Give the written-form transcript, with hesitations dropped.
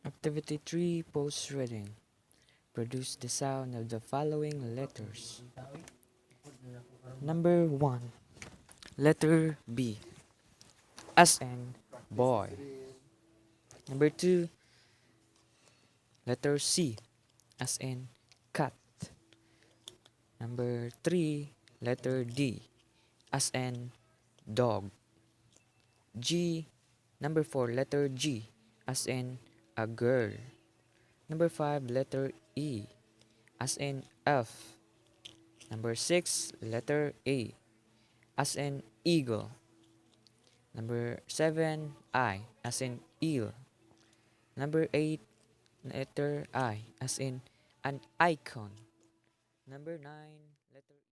Activity 3, post reading. Produce the sound of the following letters. Number 1. Letter B. As in boy. Number 2. Letter C. As in cat. Number 3. Letter D. As in dog. G. Number 4. Letter G. As in a girl. Number 5. Letter E. As in elf. Number 6. Letter A. As in eagle. Number 7, I, as in eel. Number 8, letter I, as in an icon. Number 9, letter